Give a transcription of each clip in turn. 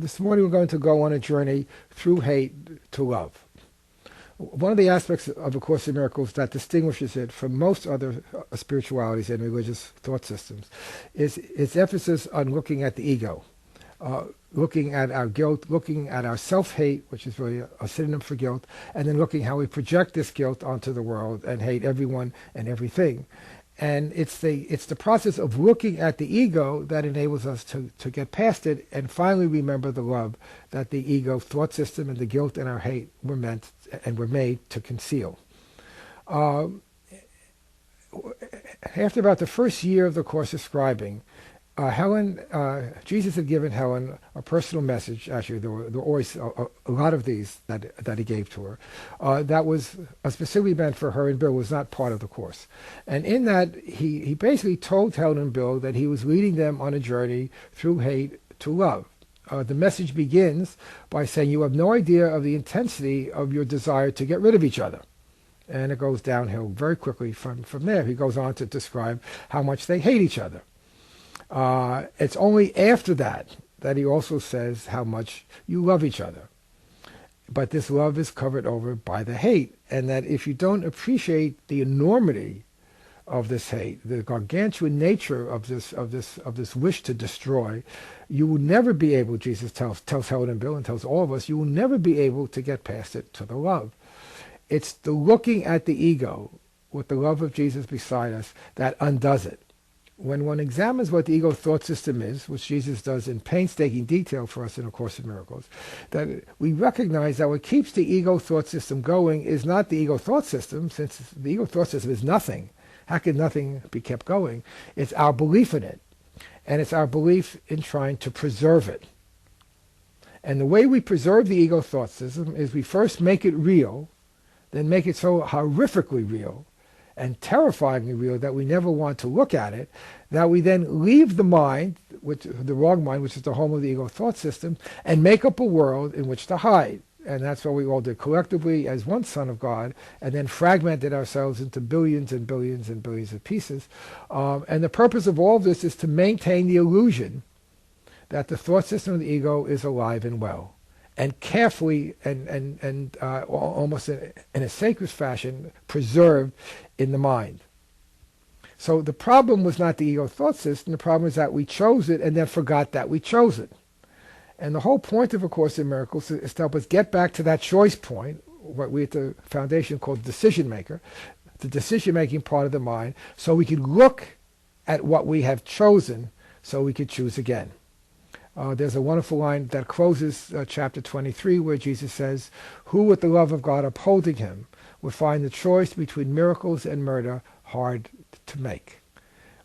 This morning we're going to go on a journey through hate to love. One of the aspects of A Course in Miracles that distinguishes it from most other spiritualities and religious thought systems is its emphasis on looking at the ego, looking at our guilt, looking at our self-hate, which is really a synonym for guilt, and then looking how we project this guilt onto the world and hate everyone and everything. And it's the process of looking at the ego that enables us to get past it and finally remember the love that the ego thought system and the guilt and our hate were meant and were made to conceal. After about the first year of the Course of Scribing, Jesus had given Helen a personal message. Actually, there were always a lot of these that he gave to her. That was specifically meant for her and Bill, was not part of the Course. And in that, he basically told Helen and Bill that he was leading them on a journey through hate to love. The message begins by saying, you have no idea of the intensity of your desire to get rid of each other. And it goes downhill very quickly from there. He goes on to describe how much they hate each other. It's only after that he also says how much you love each other. But this love is covered over by the hate, and that if you don't appreciate the enormity of this hate, the gargantuan nature of this wish to destroy, you will never be able, Jesus tells Helen and Bill and tells all of us, you will never be able to get past it to the love. It's the looking at the ego with the love of Jesus beside us that undoes it. When one examines what the ego thought system is, which Jesus does in painstaking detail for us in A Course in Miracles, that we recognize that what keeps the ego thought system going is not the ego thought system, since the ego thought system is nothing. How can nothing be kept going? It's our belief in it, and it's our belief in trying to preserve it. And the way we preserve the ego thought system is we first make it real, then make it so horrifically real and terrifyingly real that we never want to look at it, that we then leave the mind, the wrong mind, which is the home of the ego thought system, and make up a world in which to hide. And that's what we all did collectively as one son of God, and then fragmented ourselves into billions and billions and billions of pieces. And the purpose of all of this is to maintain the illusion that the thought system of the ego is alive and well, and carefully and almost in a sacred fashion preserved in the mind. So the problem was not the ego thought system. The problem is that we chose it and then forgot that we chose it. And the whole point of A Course in Miracles is to help us get back to that choice point, what we at the foundation call decision maker, the decision-making part of the mind, so we can look at what we have chosen so we could choose again. There's a wonderful line that closes chapter 23 where Jesus says, who with the love of God upholding him would find the choice between miracles and murder hard to make.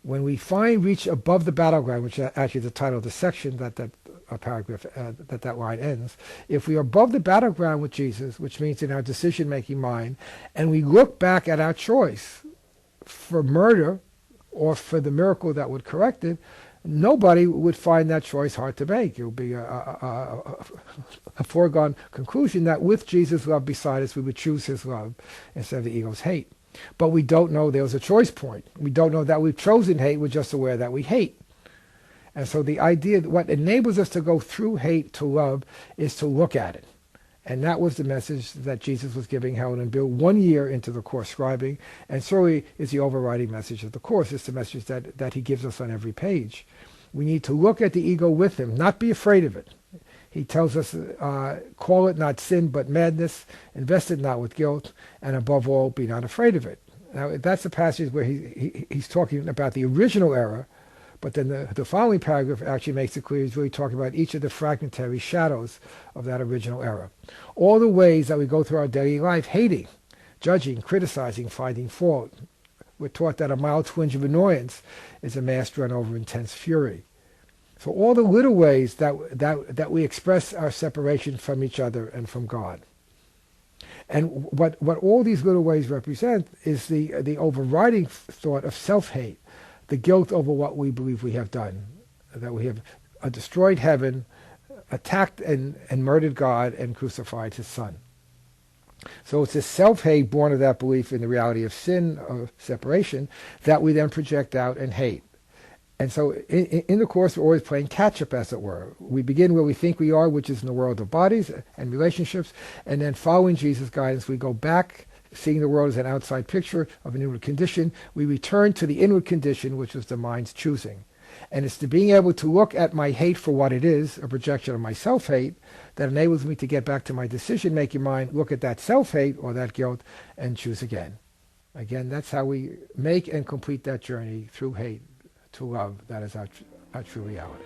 When we reach above the battleground, which is actually the title of the section that paragraph, that line ends, if we are above the battleground with Jesus, which means in our decision-making mind, and we look back at our choice for murder or for the miracle that would correct it, nobody would find that choice hard to make. It would be a foregone conclusion that with Jesus' love beside us, we would choose his love instead of the ego's hate. But we don't know there's a choice point. We don't know that we've chosen hate. We're just aware that we hate. And so the idea, what enables us to go through hate to love, is to look at it. And that was the message that Jesus was giving Helen and Bill 1 year into the Course scribing, and certainly is the overriding message of the Course. It's the message that he gives us on every page. We need to look at the ego with him, not be afraid of it. He tells us, call it not sin but madness, invest it not with guilt, and above all, be not afraid of it. Now, that's the passage where he's talking about the original error, but then the following paragraph actually makes it clear he's really talking about each of the fragmentary shadows of that original error. All the ways that we go through our daily life hating, judging, criticizing, finding fault. We're taught that a mild twinge of annoyance is a masked run over intense fury. So all the little ways that we express our separation from each other and from God. And what all these little ways represent is the overriding thought of self-hate, the guilt over what we believe we have done, that we have destroyed heaven, attacked and murdered God, and crucified his son. So it's a self-hate born of that belief in the reality of sin, of separation, that we then project out and hate. And so in the Course, we're always playing catch-up, as it were. We begin where we think we are, which is in the world of bodies and relationships, and then following Jesus' guidance, we go back, seeing the world as an outside picture of an inward condition. We return to the inward condition, which was the mind's choosing. And it's to being able to look at my hate for what it is, a projection of my self-hate, that enables me to get back to my decision-making mind, look at that self-hate or that guilt, and choose again. Again, that's how we make and complete that journey through hate to love. That is our true reality.